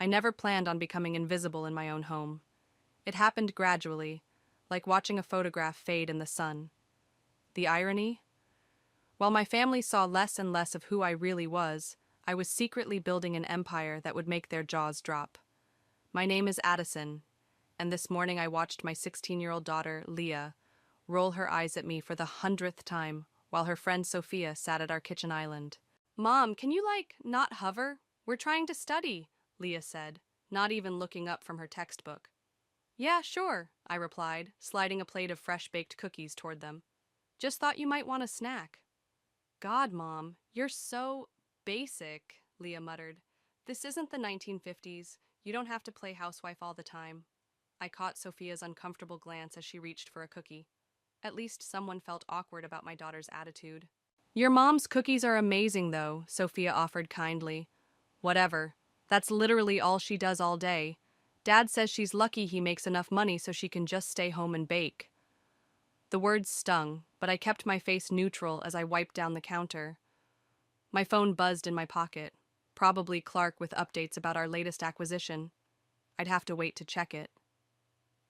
never planned on becoming invisible in my own home. It happened gradually, like watching a photograph fade in the sun. The irony? While my family saw less and less of who I really was, I was secretly building an empire that would make their jaws drop. My name is Addison, and this morning I watched my 16-year-old daughter, Leah, roll her eyes at me for the 100th time while her friend Sophia sat at our kitchen island. "Mom, can you, not hover? We're trying to study," Leah said, not even looking up from her textbook. "Yeah, sure," I replied, sliding a plate of fresh-baked cookies toward them. "Just thought you might want a snack." "God, Mom, you're so basic," Leah muttered. "This isn't the 1950s. You don't have to play housewife all the time." I caught Sophia's uncomfortable glance as she reached for a cookie. At least someone felt awkward about my daughter's attitude. "Your mom's cookies are amazing, though," Sophia offered kindly. "Whatever. That's literally all she does all day. Dad says she's lucky he makes enough money so she can just stay home and bake." The words stung, but I kept my face neutral as I wiped down the counter. My phone buzzed in my pocket. Probably Clark with updates about our latest acquisition. I'd have to wait to check it.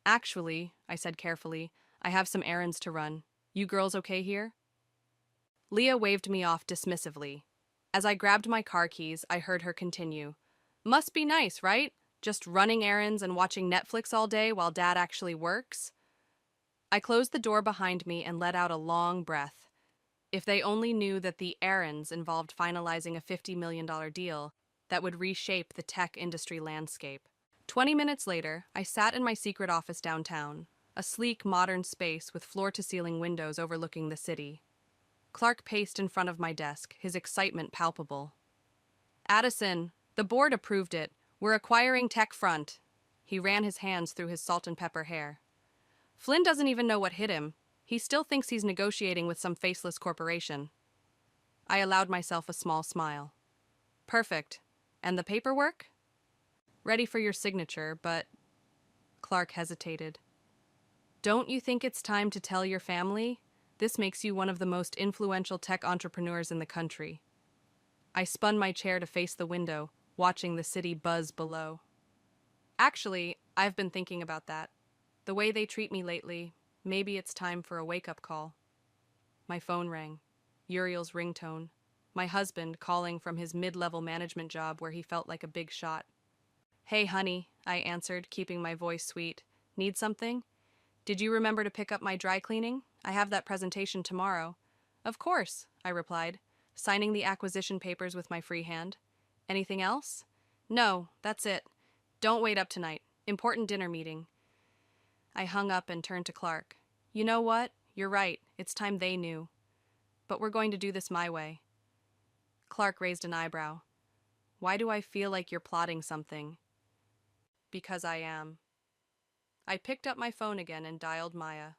"Actually," I said carefully, "I have some errands to run. You girls okay here?" Leah waved me off dismissively. As I grabbed my car keys, I heard her continue. "Must be nice, right? Just running errands and watching Netflix all day while Dad actually works?" I closed the door behind me and let out a long breath. If they only knew that the errands involved finalizing a $50 million deal that would reshape the tech industry landscape. 20 minutes later, I sat in my secret office downtown, a sleek, modern space with floor-to-ceiling windows overlooking the city. Clark paced in front of my desk, his excitement palpable. "Addison, the board approved it. We're acquiring TechFront." He ran his hands through his salt and pepper hair. "Flynn doesn't even know what hit him. He still thinks he's negotiating with some faceless corporation." I allowed myself a small smile. "Perfect. And the paperwork?" "Ready for your signature, but—" Clark hesitated. "Don't you think it's time to tell your family? This makes you one of the most influential tech entrepreneurs in the country." I spun my chair to face the window, watching the city buzz below. "Actually, I've been thinking about that. The way they treat me lately, maybe it's time for a wake-up call." My phone rang. Uriel's ringtone. My husband calling from his mid-level management job where he felt like a big shot. "Hey, honey," I answered, keeping my voice sweet. "Need something? Did you remember to pick up my dry cleaning? I have that presentation tomorrow." "Of course," I replied, signing the acquisition papers with my free hand. "Anything else?" "No, that's it. Don't wait up tonight. Important dinner meeting." I hung up and turned to Clark. "You know what? You're right. It's time they knew. But we're going to do this my way." Clark raised an eyebrow. "Why do I feel like you're plotting something?" "Because I am." I picked up my phone again and dialed Maya.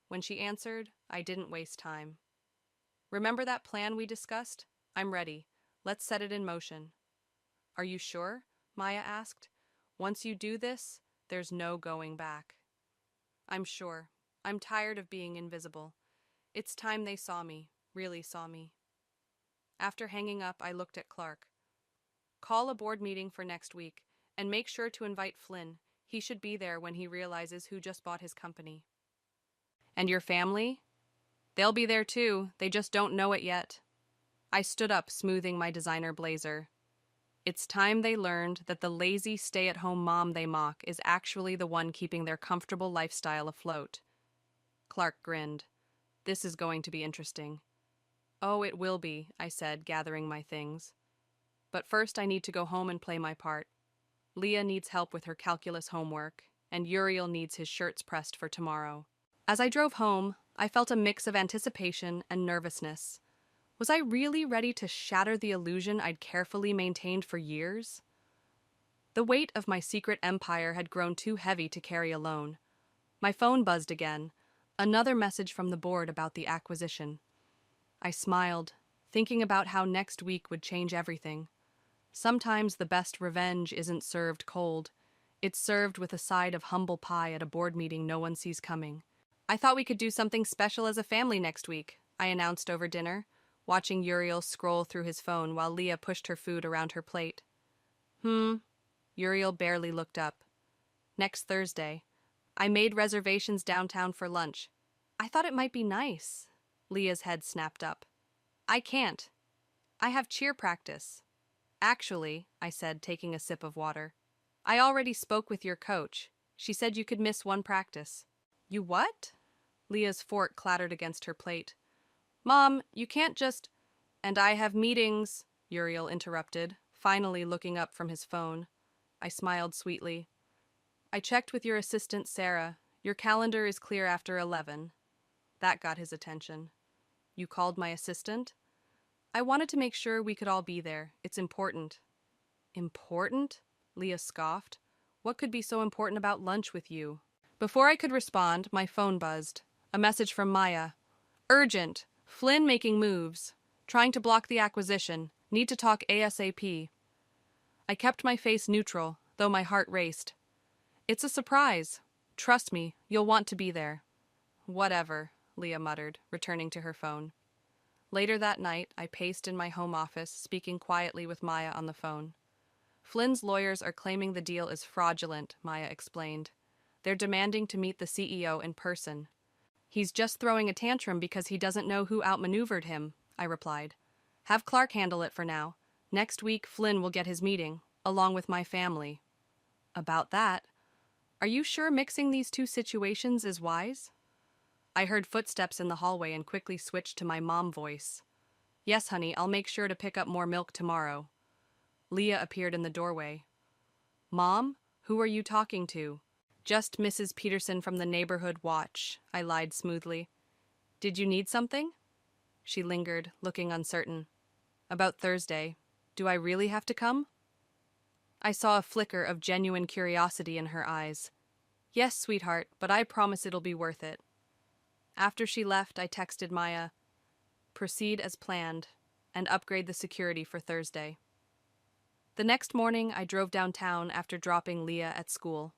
When she answered, I didn't waste time. "Remember that plan we discussed? I'm ready. Let's set it in motion." "Are you sure?" Maya asked. "Once you do this, there's no going back." "I'm sure. I'm tired of being invisible. It's time they saw me, really saw me." After hanging up, I looked at Clark. "Call a board meeting for next week, and make sure to invite Flynn. He should be there when he realizes who just bought his company." "And your family?" "They'll be there too, they just don't know it yet." I stood up, smoothing my designer blazer. It's time they learned that the lazy, stay-at-home mom they mock is actually the one keeping their comfortable lifestyle afloat. Clark grinned. "This is going to be interesting." "Oh, it will be," I said, gathering my things. "But first I need to go home and play my part. Leah needs help with her calculus homework, and Uriel needs his shirts pressed for tomorrow." As I drove home, I felt a mix of anticipation and nervousness. Was I really ready to shatter the illusion I'd carefully maintained for years? The weight of my secret empire had grown too heavy to carry alone. My phone buzzed again, another message from the board about the acquisition. I smiled, thinking about how next week would change everything. Sometimes the best revenge isn't served cold. It's served with a side of humble pie at a board meeting no one sees coming. "I thought we could do something special as a family next week," I announced over dinner, watching Uriel scroll through his phone while Leah pushed her food around her plate. "You Uriel barely looked up. Next Thursday. I made reservations downtown for lunch. I thought it might be nice. Leah's head snapped up. I can't. I have cheer practice. Actually, I said, taking a sip of water, I already spoke with your coach. She said you could miss one practice. You what? Leah's fork clattered against her plate. Mom, you can't just... And I have meetings, Uriel interrupted, finally looking up from his phone. I smiled sweetly. I checked with your assistant, Sarah. Your calendar is clear after 11. That got his attention. You called my assistant? I wanted to make sure we could all be there. It's important. Important? Leah scoffed. What could be so important about lunch with you? Before I could respond, my phone buzzed. A message from Maya. Urgent. Flynn making moves. Trying to block the acquisition. Need to talk ASAP. I kept my face neutral, though my heart raced. It's a surprise. Trust me, you'll want to be there. Whatever, Leah muttered, returning to her phone. Later that night, I paced in my home office, speaking quietly with Maya on the phone. Flynn's lawyers are claiming the deal is fraudulent, Maya explained. They're demanding to meet the CEO in person. He's just throwing a tantrum because he doesn't know who outmaneuvered him, I replied. Have Clark handle it for now. Next week, Flynn will get his meeting, along with my family. About that, are you sure mixing these two situations is wise? I heard footsteps in the hallway and quickly switched to my mom voice. Yes, honey, I'll make sure to pick up more milk tomorrow. Leah appeared in the doorway. Mom, who are you talking to? Just Mrs. Peterson from the neighborhood watch, I lied smoothly. Did you need something? She lingered, looking uncertain. About Thursday. Do I really have to come? I saw a flicker of genuine curiosity in her eyes. Yes, sweetheart, but I promise it'll be worth it. After she left, I texted Maya, proceed as planned, and upgrade the security for Thursday. The next morning, I drove downtown after dropping Leah at school.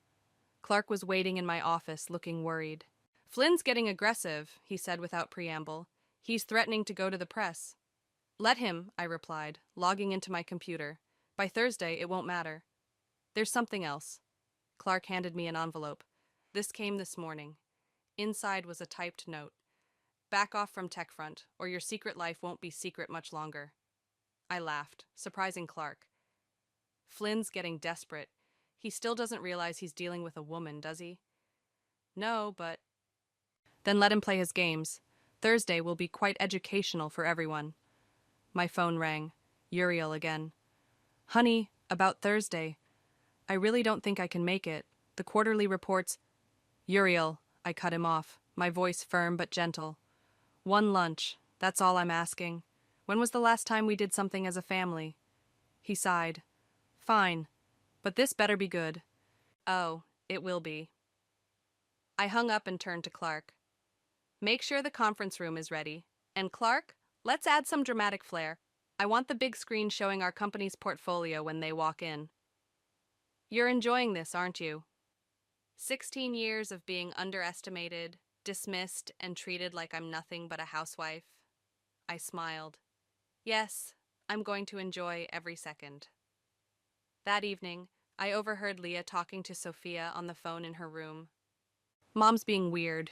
Clark was waiting in my office, looking worried. Flynn's getting aggressive, he said without preamble. He's threatening to go to the press. Let him, I replied, logging into my computer. By Thursday, it won't matter. There's something else. Clark handed me an envelope. This came this morning. Inside was a typed note. Back off from TechFront, or your secret life won't be secret much longer. I laughed, surprising Clark. Flynn's getting desperate. He still doesn't realize he's dealing with a woman, does he? No, but... Then let him play his games. Thursday will be quite educational for everyone. My phone rang. Uriel again. Honey, about Thursday. I really don't think I can make it. The quarterly reports... Uriel, I cut him off, my voice firm but gentle. One lunch, that's all I'm asking. When was the last time we did something as a family? He sighed. Fine, but this better be good. Oh, it will be. I hung up and turned to Clark. Make sure the conference room is ready. And Clark, let's add some dramatic flair. I want the big screen showing our company's portfolio when they walk in. You're enjoying this, aren't you? 16 years of being underestimated, dismissed, and treated like I'm nothing but a housewife. I smiled. Yes, I'm going to enjoy every second. That evening, I overheard Leah talking to Sophia on the phone in her room. Mom's being weird.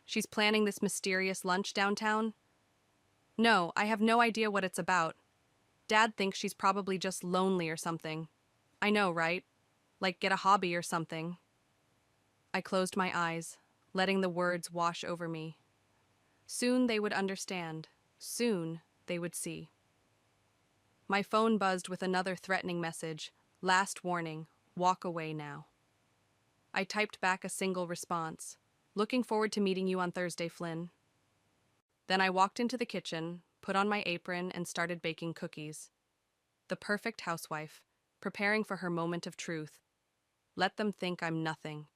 She's planning this mysterious lunch downtown. No, I have no idea what it's about. Dad thinks she's probably just lonely or something. I know, right? Like get a hobby or something. I closed my eyes, letting the words wash over me. Soon they would understand. Soon they would see. My phone buzzed with another threatening message. Last warning, walk away now. I typed back a single response. Looking forward to meeting you on Thursday, Flynn. Then I walked into the kitchen, put on my apron, and started baking cookies. The perfect housewife, preparing for her moment of truth. Let them think I'm nothing.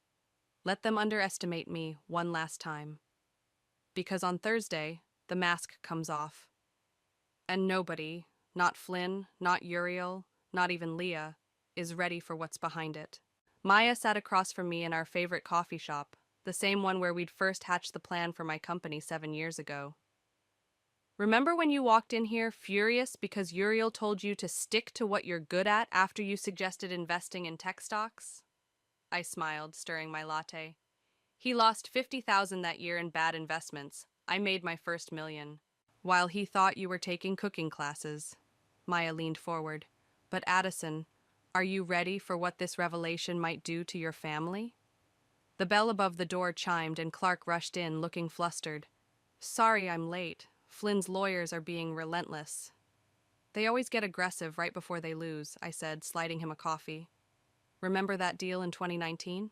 Let them underestimate me one last time. Because on Thursday, the mask comes off. And nobody, not Flynn, not Uriel, not even Leah, is ready for what's behind it. Maya sat across from me in our favorite coffee shop, the same one where we'd first hatched the plan for my company 7 years ago. Remember when you walked in here furious because Uriel told you to stick to what you're good at after you suggested investing in tech stocks? I smiled, stirring my latte. He lost 50,000 that year in bad investments. I made my first million. While he thought you were taking cooking classes. Maya leaned forward. But Addison, are you ready for what this revelation might do to your family? The bell above the door chimed and Clark rushed in, looking flustered. Sorry I'm late. Flynn's lawyers are being relentless. They always get aggressive right before they lose, I said, sliding him a coffee. Remember that deal in 2019?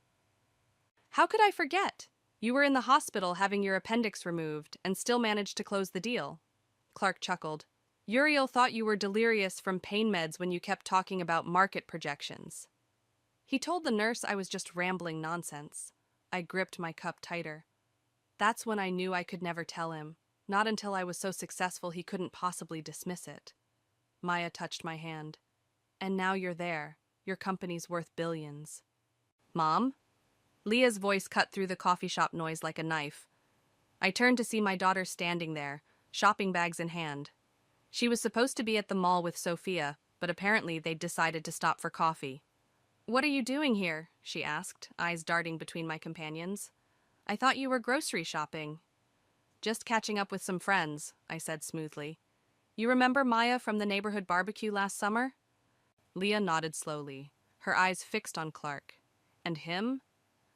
How could I forget? You were in the hospital having your appendix removed and still managed to close the deal. Clark chuckled. Uriel thought you were delirious from pain meds when you kept talking about market projections. He told the nurse I was just rambling nonsense. I gripped my cup tighter. That's when I knew I could never tell him, not until I was so successful he couldn't possibly dismiss it. Maya touched my hand. And now you're there. Your company's worth billions. Mom? Leah's voice cut through the coffee shop noise like a knife. I turned to see my daughter standing there, shopping bags in hand. She was supposed to be at the mall with Sophia, but apparently they'd decided to stop for coffee. What are you doing here? She asked, eyes darting between my companions. I thought you were grocery shopping. Just catching up with some friends, I said smoothly. You remember Maya from the neighborhood barbecue last summer? Leah nodded slowly, her eyes fixed on Clark. And him?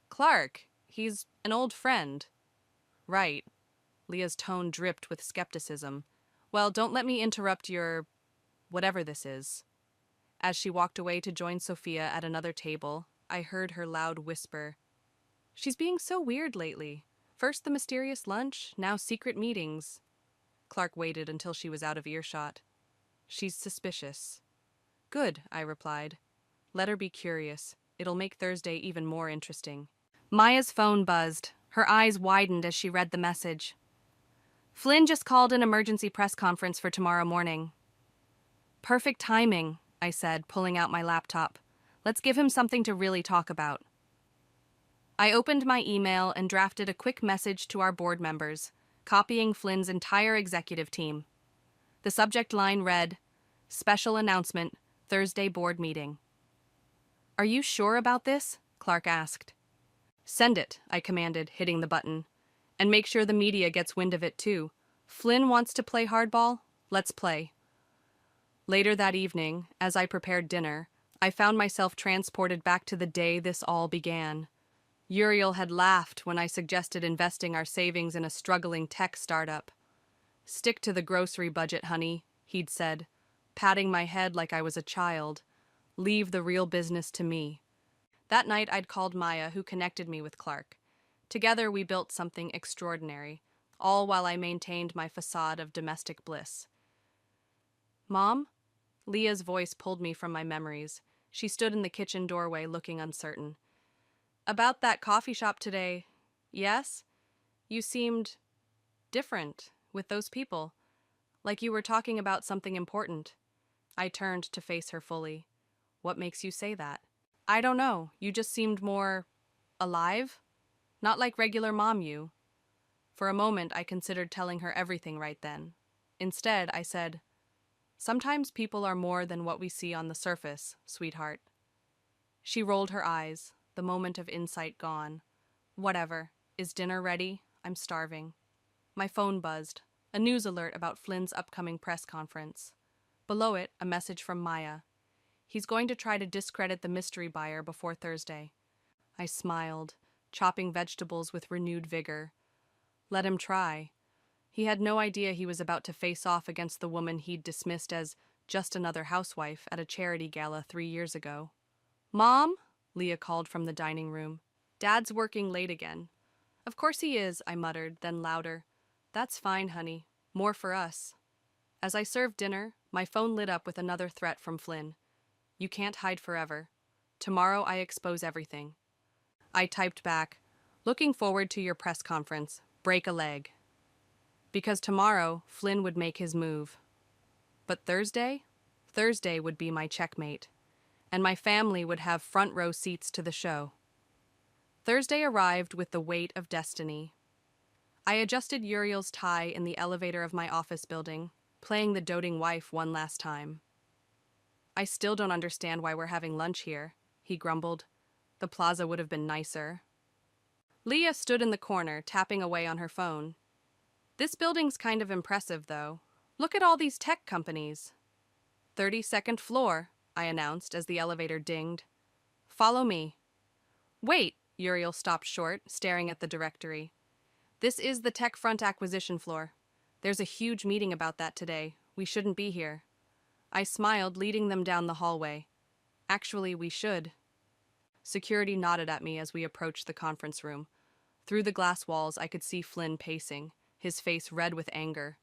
Clark, he's an old friend. Right. Leah's tone dripped with skepticism. Well, don't let me interrupt your whatever this is. As she walked away to join Sophia at another table, I heard her loud whisper. She's being so weird lately. First the mysterious lunch, now secret meetings. Clark waited until she was out of earshot. She's suspicious. Good, I replied. Let her be curious. It'll make Thursday even more interesting. Maya's phone buzzed. Her eyes widened as she read the message. Flynn just called an emergency press conference for tomorrow morning. Perfect timing, I said, pulling out my laptop. Let's give him something to really talk about. I opened my email and drafted a quick message to our board members, copying Flynn's entire executive team. The subject line read, Special Announcement, Thursday Board Meeting. Are you sure about this? Clark asked. Send it, I commanded, hitting the button. And make sure the media gets wind of it, too. Flynn wants to play hardball? Let's play. Later that evening, as I prepared dinner, I found myself transported back to the day this all began. Uriel had laughed when I suggested investing our savings in a struggling tech startup. Stick to the grocery budget, honey, he'd said, patting my head like I was a child. Leave the real business to me. That night I'd called Maya, who connected me with Clark. Together we built something extraordinary, all while I maintained my facade of domestic bliss. Mom? Leah's voice pulled me from my memories. She stood in the kitchen doorway looking uncertain. About that coffee shop today, yes? You seemed different with those people, like you were talking about something important. I turned to face her fully. What makes you say that? I don't know, you just seemed more alive? Not like regular mom you. For a moment I considered telling her everything right then. Instead, I said, Sometimes people are more than what we see on the surface, sweetheart. She rolled her eyes, the moment of insight gone. Whatever. Is dinner ready? I'm starving. My phone buzzed, a news alert about Flynn's upcoming press conference. Below it, a message from Maya. He's going to try to discredit the mystery buyer before Thursday. I smiled, chopping vegetables with renewed vigor. Let him try. He had no idea he was about to face off against the woman he'd dismissed as just another housewife at a charity gala 3 years ago. Mom? Leah called from the dining room. Dad's working late again. Of course he is, I muttered, then louder. That's fine, honey. More for us. As I served dinner, my phone lit up with another threat from Flynn. You can't hide forever. Tomorrow I expose everything. I typed back, looking forward to your press conference. Break a leg. Because tomorrow, Flynn would make his move. But Thursday? Thursday would be my checkmate. And my family would have front row seats to the show. Thursday arrived with the weight of destiny. I adjusted Uriel's tie in the elevator of my office building, playing the doting wife one last time. I still don't understand why we're having lunch here, he grumbled. The plaza would have been nicer. Leah stood in the corner, tapping away on her phone. This building's kind of impressive, though. Look at all these tech companies. 32nd floor, I announced as the elevator dinged. Follow me. Wait, Uriel stopped short, staring at the directory. This is the tech front acquisition floor. There's a huge meeting about that today. We shouldn't be here. I smiled, leading them down the hallway. Actually, we should. Security nodded at me as we approached the conference room. Through the glass walls, I could see Flynn pacing, his face red with anger.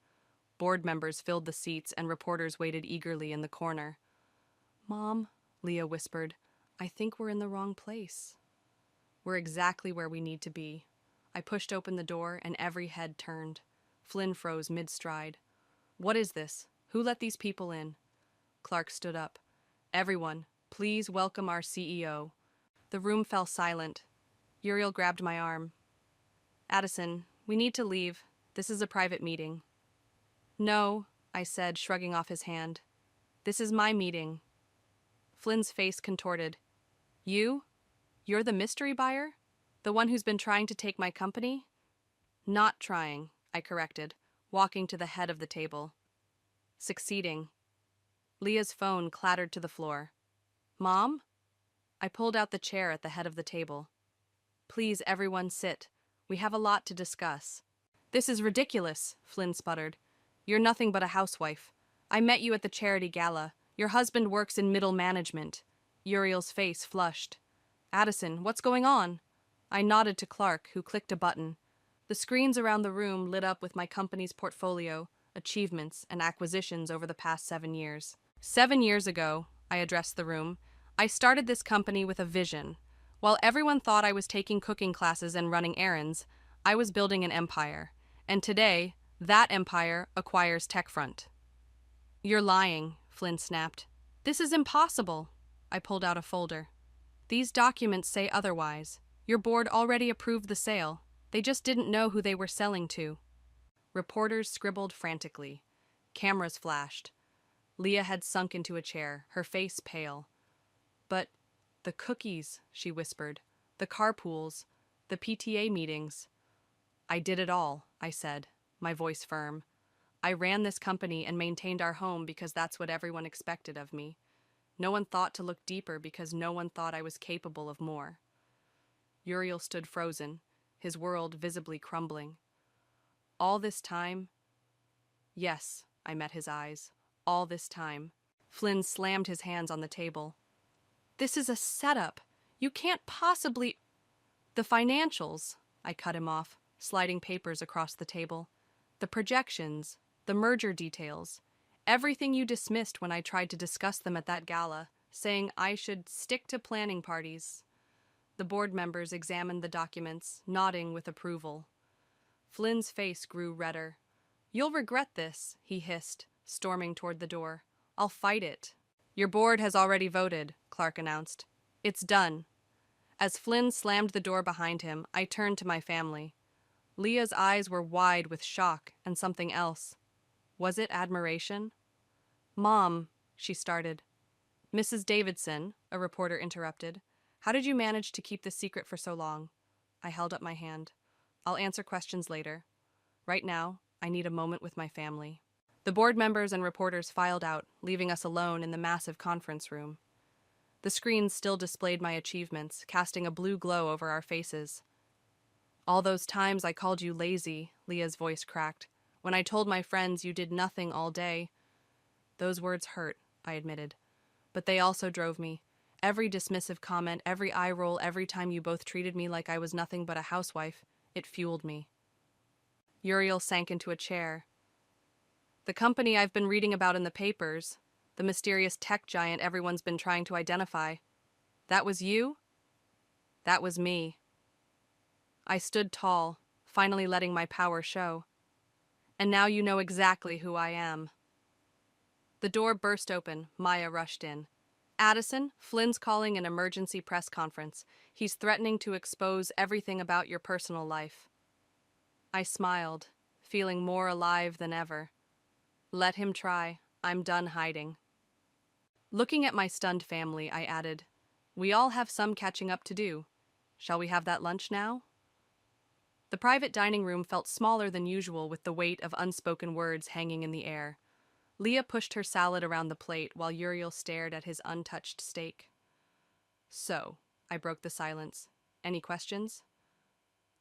Board members filled the seats and reporters waited eagerly in the corner. Mom, Leah whispered, I think we're in the wrong place. We're exactly where we need to be. I pushed open the door and every head turned. Flynn froze mid-stride. What is this? Who let these people in? Clark stood up. Everyone, please welcome our CEO. The room fell silent. Uriel grabbed my arm. Addison, we need to leave. This is a private meeting. No, I said, shrugging off his hand. This is my meeting. Flynn's face contorted. You? You're the mystery buyer? The one who's been trying to take my company? Not trying, I corrected, walking to the head of the table. Succeeding. Leah's phone clattered to the floor. Mom? I pulled out the chair at the head of the table. Please, everyone, sit. We have a lot to discuss. This is ridiculous, Flynn sputtered. You're nothing but a housewife. I met you at the charity gala. Your husband works in middle management. Uriel's face flushed. Addison, what's going on? I nodded to Clark, who clicked a button. The screens around the room lit up with my company's portfolio, achievements, and acquisitions over the past 7 years. 7 years ago, I addressed the room, I started this company with a vision. While everyone thought I was taking cooking classes and running errands, I was building an empire. And today, that empire acquires TechFront. You're lying, Flynn snapped. This is impossible. I pulled out a folder. These documents say otherwise. Your board already approved the sale. They just didn't know who they were selling to. Reporters scribbled frantically. Cameras flashed. Leah had sunk into a chair, her face pale. But the cookies, she whispered. The carpools. The PTA meetings. I did it all, I said, my voice firm. I ran this company and maintained our home because that's what everyone expected of me. No one thought to look deeper because no one thought I was capable of more. Uriel stood frozen, his world visibly crumbling. All this time? Yes, I met his eyes. All this time. Flynn slammed his hands on the table. This is a setup. You can't possibly... The financials, I cut him off, sliding papers across the table. The projections, the merger details, everything you dismissed when I tried to discuss them at that gala, saying I should stick to planning parties. The board members examined the documents, nodding with approval. Flynn's face grew redder. You'll regret this, he hissed, storming toward the door. I'll fight it. Your board has already voted, Clark announced. It's done. As Flynn slammed the door behind him, I turned to my family. Leah's eyes were wide with shock and something else. Was it admiration? Mom, she started. Mrs. Davidson, a reporter interrupted. How did you manage to keep this secret for so long? I held up my hand. I'll answer questions later. Right now, I need a moment with my family. The board members and reporters filed out, leaving us alone in the massive conference room. The screens still displayed my achievements, casting a blue glow over our faces. All those times I called you lazy, Leah's voice cracked. When I told my friends you did nothing all day. Those words hurt, I admitted. But they also drove me. Every dismissive comment, every eye roll, every time you both treated me like I was nothing but a housewife, it fueled me. Uriel sank into a chair. The company I've been reading about in the papers, the mysterious tech giant everyone's been trying to identify. That was you? That was me. I stood tall, finally letting my power show. And now you know exactly who I am. The door burst open. Maya rushed in. Addison, Flynn's calling an emergency press conference. He's threatening to expose everything about your personal life. I smiled, feeling more alive than ever. Let him try. I'm done hiding. Looking at my stunned family, I added, we all have some catching up to do. Shall we have that lunch now? The private dining room felt smaller than usual with the weight of unspoken words hanging in the air. Leah pushed her salad around the plate while Uriel stared at his untouched steak. So, I broke the silence. Any questions?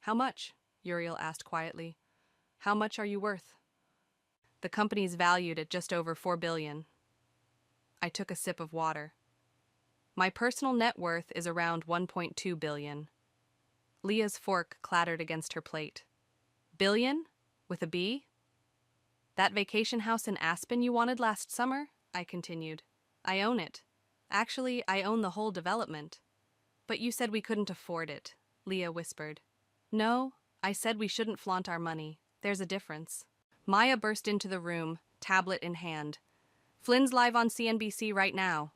How much? Uriel asked quietly. How much are you worth? The company's valued at just over $4 billion. I took a sip of water. My personal net worth is around $1.2 billion. Leah's fork clattered against her plate. Billion? With a B? That vacation house in Aspen you wanted last summer? I continued. I own it. Actually, I own the whole development. But you said we couldn't afford it, Leah whispered. No, I said we shouldn't flaunt our money. There's a difference. Maya burst into the room, tablet in hand. Flynn's live on CNBC right now.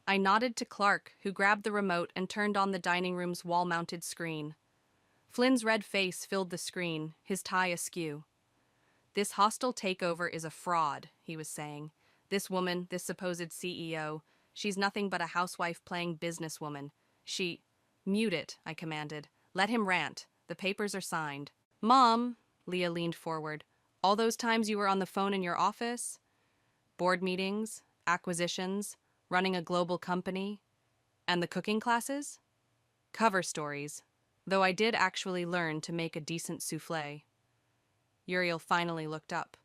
I nodded to Clark, who grabbed the remote and turned on the dining room's wall-mounted screen. Flynn's red face filled the screen, his tie askew. This hostile takeover is a fraud, he was saying. This woman, this supposed CEO, she's nothing but a housewife playing businesswoman. Mute it, I commanded. Let him rant. The papers are signed. Mom, Leah leaned forward. All those times you were on the phone in your office? Board meetings, acquisitions, running a global company, and the cooking classes? Cover stories, though I did actually learn to make a decent souffle. Uriel finally looked up.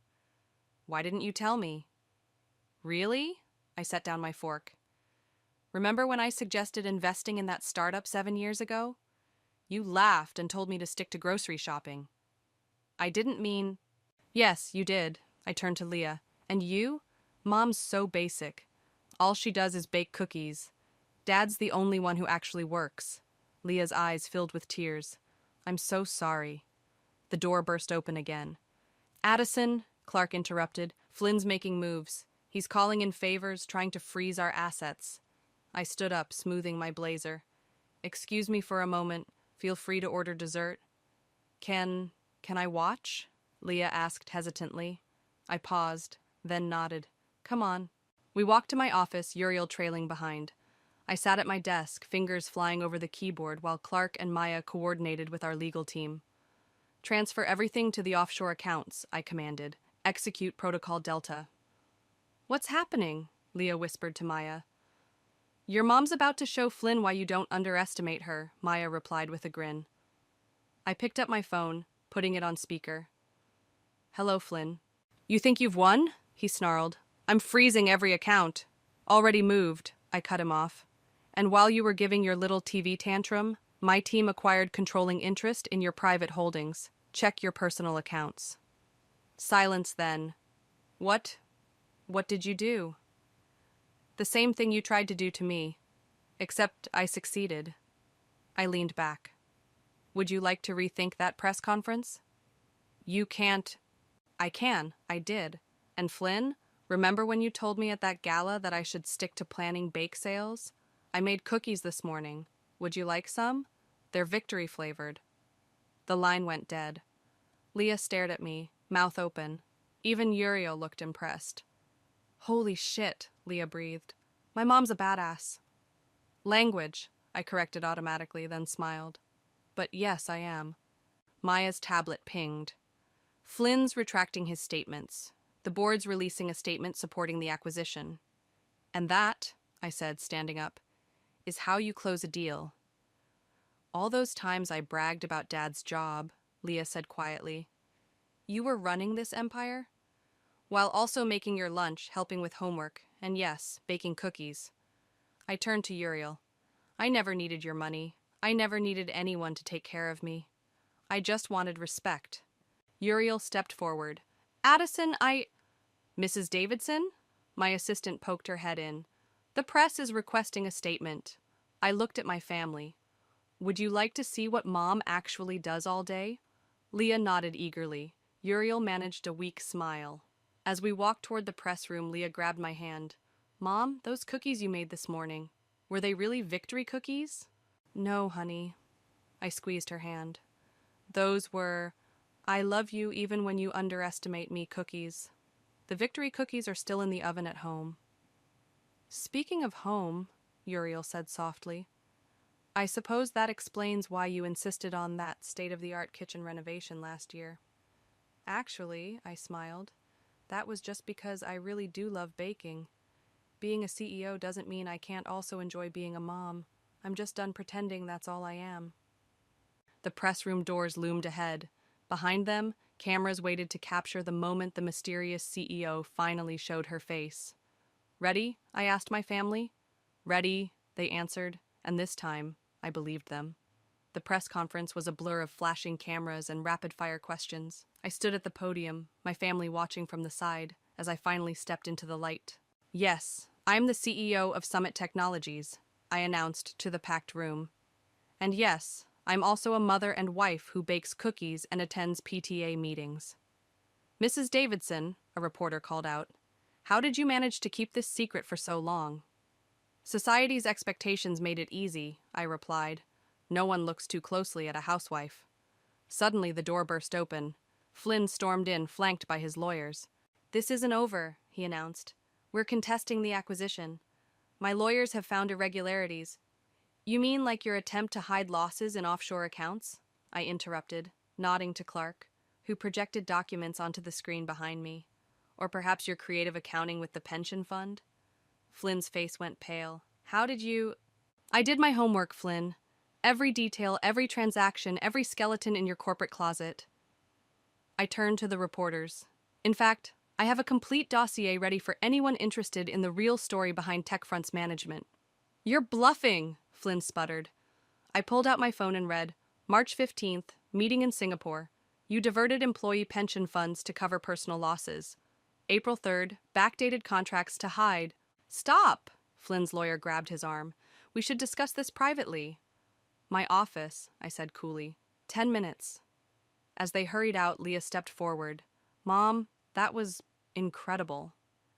Why didn't you tell me? Really? I set down my fork. Remember when I suggested investing in that startup 7 years ago? You laughed and told me to stick to grocery shopping. I didn't mean... Yes, you did. I turned to Leah. And you? Mom's so basic. All she does is bake cookies. Dad's the only one who actually works. Leah's eyes filled with tears. I'm so sorry. The door burst open again. Addison, Clark interrupted. Flynn's making moves. He's calling in favors, trying to freeze our assets. I stood up, smoothing my blazer. Excuse me for a moment. Feel free to order dessert. Can I watch? Leah asked hesitantly. I paused, then nodded. Come on. We walked to my office, Uriel trailing behind. I sat at my desk, fingers flying over the keyboard while Clark and Maya coordinated with our legal team. Transfer everything to the offshore accounts, I commanded. Execute Protocol Delta. What's happening? Leah whispered to Maya. Your mom's about to show Flynn why you don't underestimate her, Maya replied with a grin. I picked up my phone, putting it on speaker. Hello, Flynn. You think you've won? He snarled. I'm freezing every account. Already moved, I cut him off. And while you were giving your little TV tantrum, my team acquired controlling interest in your private holdings. Check your personal accounts. Silence then. What did you do? The same thing you tried to do to me. Except I succeeded. I leaned back. Would you like to rethink that press conference? You can't. I can. I did. And Flynn, remember when you told me at that gala that I should stick to planning bake sales? I made cookies this morning. Would you like some? They're victory flavored. The line went dead. Leah stared at me, mouth open. Even Uriel looked impressed. Holy shit, Leah breathed. My mom's a badass. Language, I corrected automatically, then smiled. But yes, I am. Maya's tablet pinged. Flynn's retracting his statements. The board's releasing a statement supporting the acquisition. And that, I said, standing up, is how you close a deal. All those times I bragged about Dad's job, Leah said quietly. You were running this empire? While also making your lunch, helping with homework, and yes, baking cookies. I turned to Uriel. I never needed your money. I never needed anyone to take care of me. I just wanted respect. Uriel stepped forward. Addison, Mrs. Davidson? My assistant poked her head in. The press is requesting a statement. I looked at my family. Would you like to see what Mom actually does all day? Leah nodded eagerly. Uriel managed a weak smile. As we walked toward the press room, Leah grabbed my hand. Mom, those cookies you made this morning, were they really victory cookies? No, honey. I squeezed her hand. Those were, I love you even when you underestimate me, cookies. The victory cookies are still in the oven at home. Speaking of home, Uriel said softly, I suppose that explains why you insisted on that state-of-the-art kitchen renovation last year. Actually, I smiled, that was just because I really do love baking. Being a CEO doesn't mean I can't also enjoy being a mom. I'm just done pretending that's all I am. The press room doors loomed ahead. Behind them, cameras waited to capture the moment the mysterious CEO finally showed her face. Ready? I asked my family. Ready, they answered, and this time, I believed them. The press conference was a blur of flashing cameras and rapid-fire questions. I stood at the podium, my family watching from the side, as I finally stepped into the light. Yes, I'm the CEO of Summit Technologies, I announced to the packed room. And yes, I'm also a mother and wife who bakes cookies and attends PTA meetings. Mrs. Davidson, a reporter called out, how did you manage to keep this secret for so long? Society's expectations made it easy, I replied. No one looks too closely at a housewife. Suddenly the door burst open. Flynn stormed in, flanked by his lawyers. This isn't over, he announced. We're contesting the acquisition. My lawyers have found irregularities. You mean like your attempt to hide losses in offshore accounts? I interrupted, nodding to Clark, who projected documents onto the screen behind me. Or perhaps your creative accounting with the pension fund? Flynn's face went pale. How did you... I did my homework, Flynn. Every detail, every transaction, every skeleton in your corporate closet. I turned to the reporters. In fact, I have a complete dossier ready for anyone interested in the real story behind TechFront's management. You're bluffing, Flynn sputtered. I pulled out my phone and read, March 15th, meeting in Singapore. You diverted employee pension funds to cover personal losses. April 3rd, backdated contracts to hide. Stop! Flynn's lawyer grabbed his arm. We should discuss this privately. My office, I said coolly. 10 minutes. As they hurried out, Leah stepped forward. Mom, that was incredible.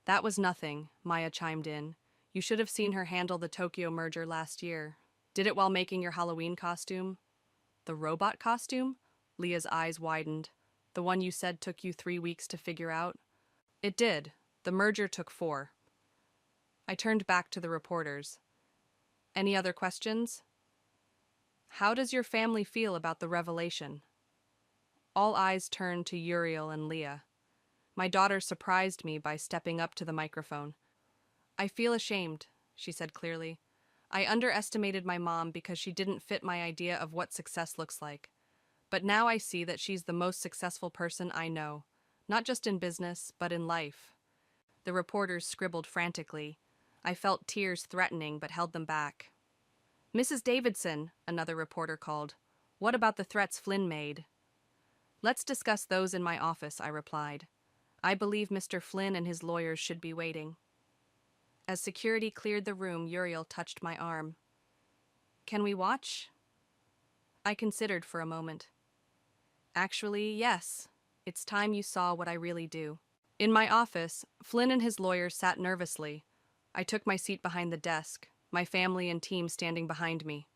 That was nothing, Maya chimed in. You should have seen her handle the Tokyo merger last year. Did it while making your Halloween costume? The robot costume? Leah's eyes widened. The one you said took you 3 weeks to figure out? It did. The merger took 4. I turned back to the reporters. Any other questions? How does your family feel about the revelation? All eyes turned to Uriel and Leah. My daughter surprised me by stepping up to the microphone. I feel ashamed, she said clearly. I underestimated my mom because she didn't fit my idea of what success looks like. But now I see that she's the most successful person I know, not just in business, but in life. The reporters scribbled frantically. I felt tears threatening but held them back. Mrs. Davidson, another reporter called. What about the threats Flynn made? Let's discuss those in my office, I replied. I believe Mr. Flynn and his lawyers should be waiting. As security cleared the room, Uriel touched my arm. Can we watch? I considered for a moment. Actually, yes. It's time you saw what I really do. In my office, Flynn and his lawyers sat nervously. I took my seat behind the desk, my family and team standing behind me.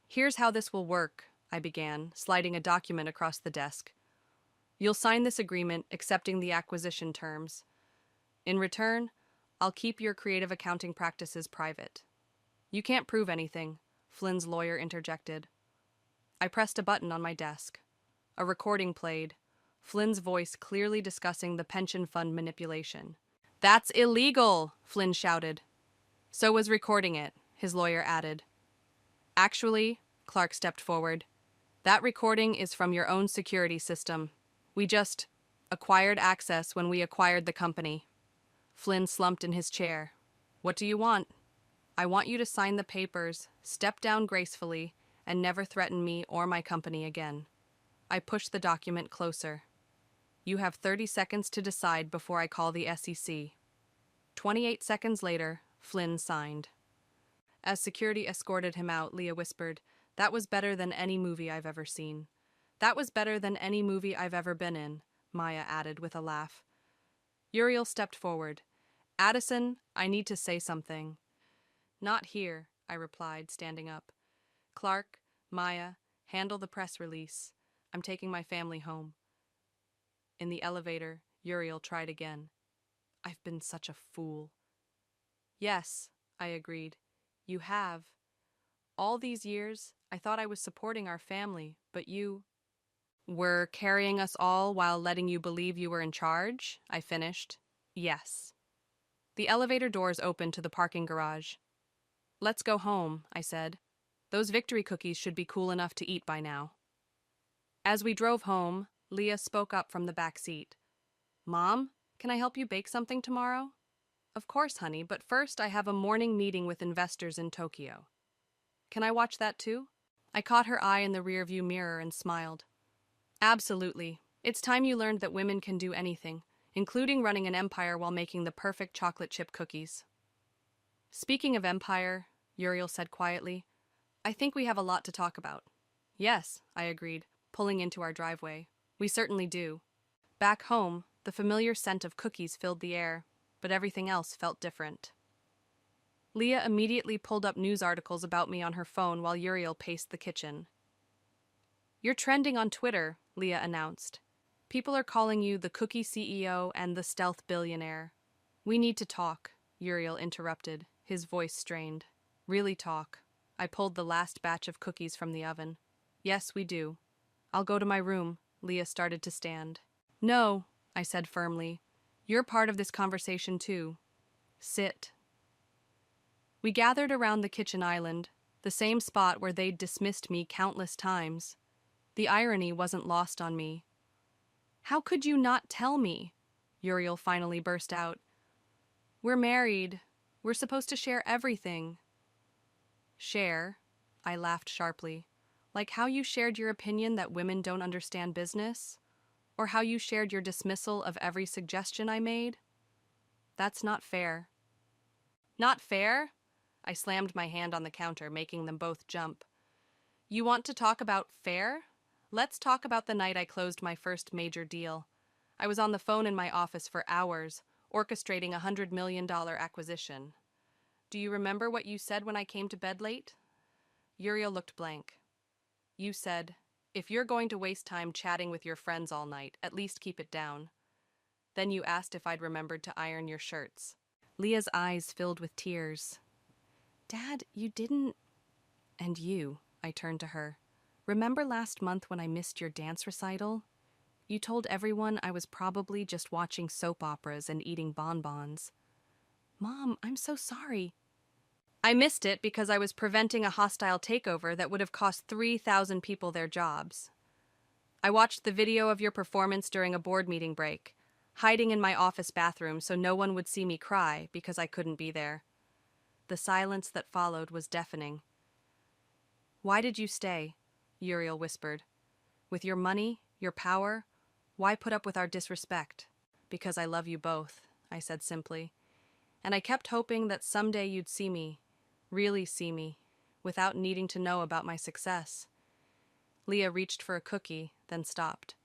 Here's how this will work, I began, sliding a document across the desk. You'll sign this agreement accepting the acquisition terms. In return, I'll keep your creative accounting practices private. You can't prove anything, Flynn's lawyer interjected. I pressed a button on my desk. A recording played, Flynn's voice clearly discussing the pension fund manipulation. That's illegal, Flynn shouted. So was recording it, his lawyer added. Actually, Clark stepped forward, that recording is from your own security system. We just acquired access when we acquired the company. Flynn slumped in his chair. What do you want? I want you to sign the papers, step down gracefully, and never threaten me or my company again. I pushed the document closer. You have 30 seconds to decide before I call the SEC. 28 seconds later, Flynn signed. As security escorted him out, Leah whispered, That was better than any movie I've ever seen. That was better than any movie I've ever been in, Maya added with a laugh. Uriel stepped forward. Addison, I need to say something. Not here, I replied, standing up. Clark, Maya, handle the press release. I'm taking my family home. In the elevator, Uriel tried again. I've been such a fool. Yes, I agreed. You have. All these years, I thought I was supporting our family, but you were carrying us all while letting you believe you were in charge, I finished. Yes. The elevator doors opened to the parking garage. Let's go home, I said. Those victory cookies should be cool enough to eat by now. As we drove home, Leah spoke up from the back seat. Mom, can I help you bake something tomorrow? Of course, honey, but first I have a morning meeting with investors in Tokyo. Can I watch that too? I caught her eye in the rearview mirror and smiled. Absolutely. It's time you learned that women can do anything, including running an empire while making the perfect chocolate chip cookies. Speaking of empire, Uriel said quietly, I think we have a lot to talk about. Yes, I agreed, pulling into our driveway. We certainly do. Back home, the familiar scent of cookies filled the air, but everything else felt different. Leah immediately pulled up news articles about me on her phone while Uriel paced the kitchen. You're trending on Twitter, Leah announced. People are calling you the cookie CEO and the stealth billionaire. We need to talk, Uriel interrupted, his voice strained. Really talk. I pulled the last batch of cookies from the oven. Yes, we do. I'll go to my room. Leah started to stand. No, I said firmly. You're part of this conversation too. Sit. We gathered around the kitchen island, the same spot where they'd dismissed me countless times. The irony wasn't lost on me. How could you not tell me? Uriel finally burst out. We're married. We're supposed to share everything. Share? I laughed sharply. Like how you shared your opinion that women don't understand business? Or how you shared your dismissal of every suggestion I made? That's not fair. Not fair? I slammed my hand on the counter, making them both jump. You want to talk about fair? Let's talk about the night I closed my first major deal. I was on the phone in my office for hours, orchestrating a $100 million acquisition. Do you remember what you said when I came to bed late? Uriel looked blank. You said, if you're going to waste time chatting with your friends all night, at least keep it down. Then you asked if I'd remembered to iron your shirts. Leah's eyes filled with tears. Dad, you didn't... And you, I turned to her. Remember last month when I missed your dance recital? You told everyone I was probably just watching soap operas and eating bonbons. Mom, I'm so sorry. I missed it because I was preventing a hostile takeover that would have cost 3,000 people their jobs. I watched the video of your performance during a board meeting break, hiding in my office bathroom so no one would see me cry because I couldn't be there. The silence that followed was deafening. Why did you stay? Uriel whispered. With your money, your power, why put up with our disrespect? Because I love you both, I said simply. And I kept hoping that someday you'd see me, really see me, without needing to know about my success. Leah reached for a cookie, then stopped.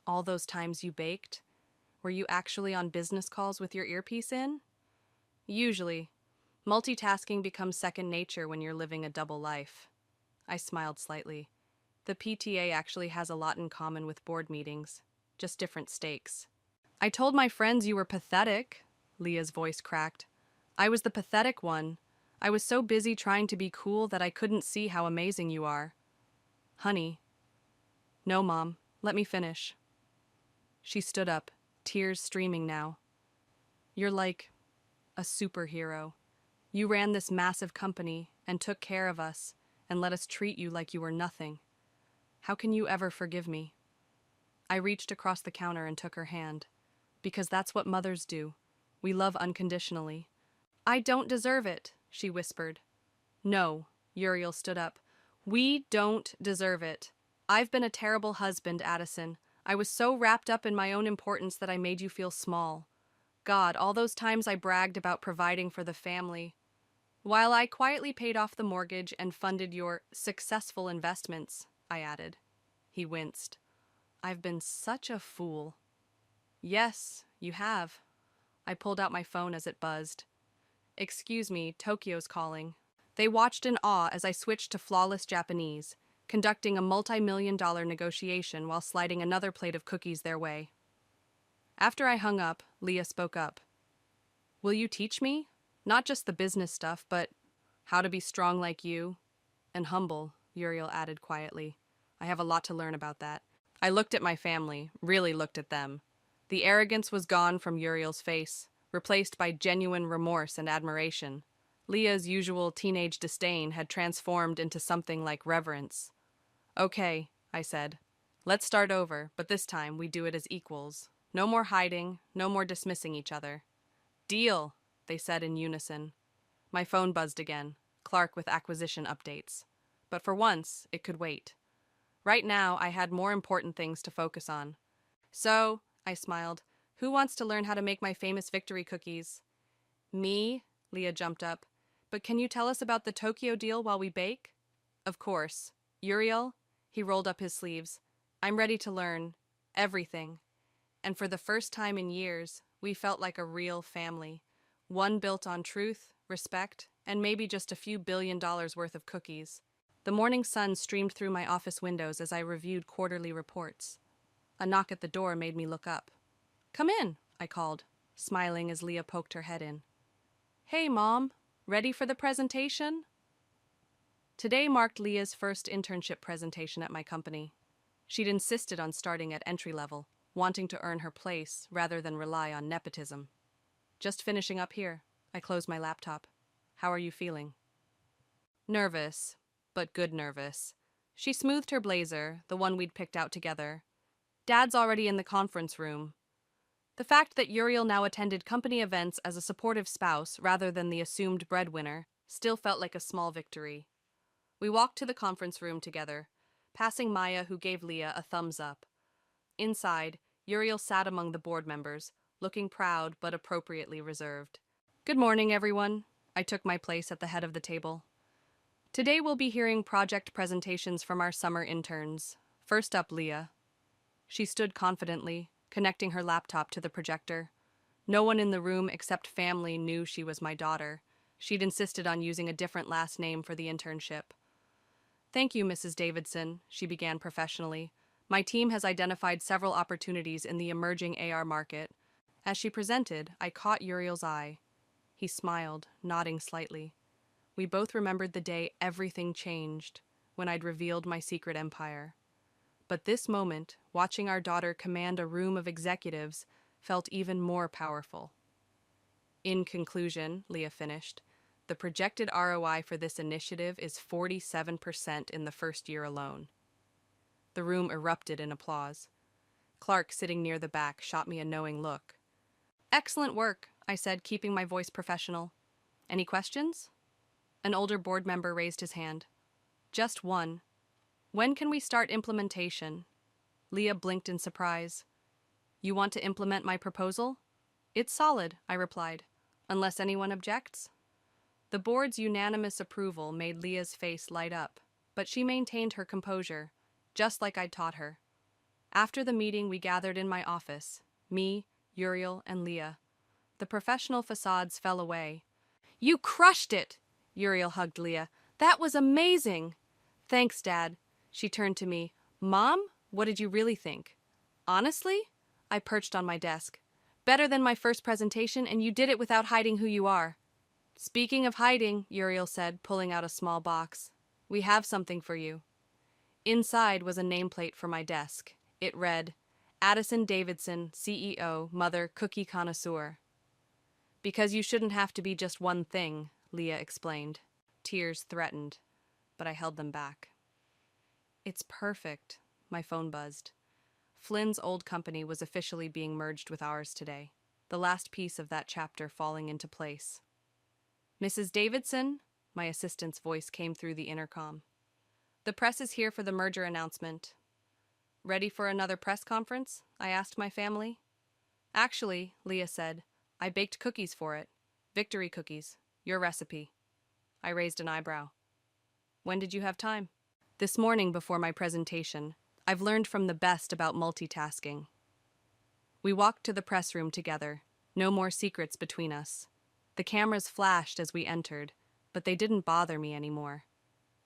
All those times you baked, were you actually on business calls with your earpiece in? Usually. Multitasking becomes second nature when you're living a double life. I smiled slightly. The PTA actually has a lot in common with board meetings, just different stakes. I told my friends you were pathetic, Leah's voice cracked. I was the pathetic one. I was so busy trying to be cool that I couldn't see how amazing you are. Honey. No, Mom. Let me finish. She stood up, tears streaming now. You're like a superhero. You ran this massive company and took care of us and let us treat you like you were nothing. How can you ever forgive me? I reached across the counter and took her hand. Because that's what mothers do. We love unconditionally. I don't deserve it, she whispered. No, Uriel stood up. We don't deserve it. I've been a terrible husband, Addison. I was so wrapped up in my own importance that I made you feel small. God, all those times I bragged about providing for the family. While I quietly paid off the mortgage and funded your successful investments, I added. He winced. I've been such a fool. Yes, you have. I pulled out my phone as it buzzed. Excuse me, Tokyo's calling. They watched in awe as I switched to flawless Japanese, conducting a multi-million-dollar negotiation while sliding another plate of cookies their way. After I hung up, Leah spoke up. Will you teach me? Not just the business stuff, but how to be strong like you and humble, Uriel added quietly. I have a lot to learn about that. I looked at my family, really looked at them. The arrogance was gone from Uriel's face, replaced by genuine remorse and admiration. Leah's usual teenage disdain had transformed into something like reverence. Okay, I said. Let's start over, but this time we do it as equals. No more hiding, no more dismissing each other. Deal, they said in unison. My phone buzzed again, Clark with acquisition updates. But for once, it could wait. Right now, I had more important things to focus on. So, I smiled, who wants to learn how to make my famous victory cookies? Me, Leah jumped up. But can you tell us about the Tokyo deal while we bake? Of course. Uriel, he rolled up his sleeves. I'm ready to learn. Everything. And for the first time in years, we felt like a real family. One built on truth, respect, and maybe just a few $1 billion worth of cookies. The morning sun streamed through my office windows as I reviewed quarterly reports. A knock at the door made me look up. Come in, I called, smiling as Leah poked her head in. Hey, Mom. Ready for the presentation? Today marked Leah's first internship presentation at my company. She'd insisted on starting at entry level, wanting to earn her place rather than rely on nepotism. Just finishing up here. I closed my laptop. How are you feeling? Nervous, but good nervous. She smoothed her blazer, the one we'd picked out together. Dad's already in the conference room. The fact that Uriel now attended company events as a supportive spouse rather than the assumed breadwinner still felt like a small victory. We walked to the conference room together, passing Maya, who gave Leah a thumbs up. Inside, Uriel sat among the board members, looking proud but appropriately reserved. Good morning, everyone. I took my place at the head of the table. Today we'll be hearing project presentations from our summer interns. First up, Leah. She stood confidently, connecting her laptop to the projector. No one in the room except family knew she was my daughter. She'd insisted on using a different last name for the internship. Thank you, Mrs. Davidson, she began professionally. My team has identified several opportunities in the emerging AR market. As she presented, I caught Uriel's eye. He smiled, nodding slightly. We both remembered the day everything changed, when I'd revealed my secret empire. But this moment, watching our daughter command a room of executives, felt even more powerful. In conclusion, Leah finished, the projected ROI for this initiative is 47% in the first year alone. The room erupted in applause. Clark, sitting near the back, shot me a knowing look. Excellent work, I said, keeping my voice professional. Any questions? An older board member raised his hand. Just one. When can we start implementation? Leah blinked in surprise. You want to implement my proposal? It's solid, I replied, unless anyone objects. The board's unanimous approval made Leah's face light up, but she maintained her composure, just like I'd taught her. After the meeting, we gathered in my office, me, Uriel, and Leah. The professional facades fell away. You crushed it! Uriel hugged Leah. That was amazing! Thanks, Dad. She turned to me. Mom, what did you really think? Honestly? I perched on my desk. Better than my first presentation, and you did it without hiding who you are. Speaking of hiding, Uriel said, pulling out a small box, we have something for you. Inside was a nameplate for my desk. It read, Addison Davidson, CEO, Mother, Cookie Connoisseur. Because you shouldn't have to be just one thing, Leah explained. Tears threatened, but I held them back. It's perfect, my phone buzzed. Flynn's old company was officially being merged with ours today, the last piece of that chapter falling into place. Mrs. Davidson, my assistant's voice came through the intercom. The press is here for the merger announcement. Ready for another press conference? I asked my family. Actually, Leah said, I baked cookies for it. Victory cookies. Your recipe. I raised an eyebrow. When did you have time? This morning before my presentation, I've learned from the best about multitasking. We walked to the press room together. No more secrets between us. The cameras flashed as we entered, but they didn't bother me anymore.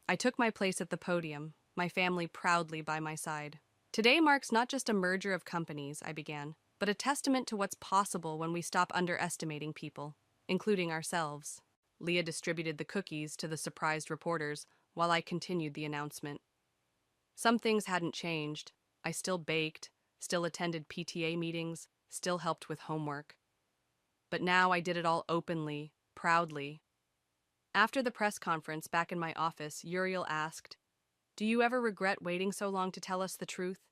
I took my place at the podium, my family proudly by my side. Today marks not just a merger of companies, I began, but a testament to what's possible when we stop underestimating people, including ourselves. Leah distributed the cookies to the surprised reporters while I continued the announcement. Some things hadn't changed. I still baked, still attended PTA meetings, still helped with homework. But now I did it all openly, proudly. After the press conference back in my office, Uriel asked, "Do you ever regret waiting so long to tell us the truth?"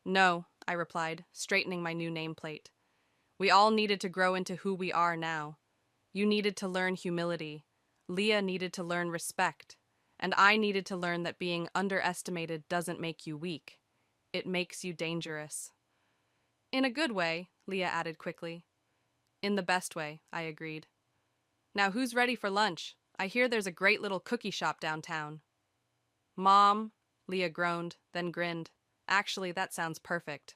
"No," I replied, straightening my new nameplate. "We all needed to grow into who we are now. You needed to learn humility. Leah needed to learn respect. And I needed to learn that being underestimated doesn't make you weak. It makes you dangerous." "In a good way," Leah added quickly. "In the best way," I agreed. "Now who's ready for lunch? I hear there's a great little cookie shop downtown." "Mom," Leah groaned, then grinned. "Actually, that sounds perfect."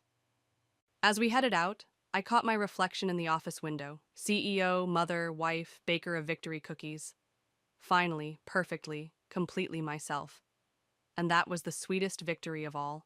As we headed out, I caught my reflection in the office window. CEO, mother, wife, baker of victory cookies. Finally, perfectly, completely myself. And that was the sweetest victory of all.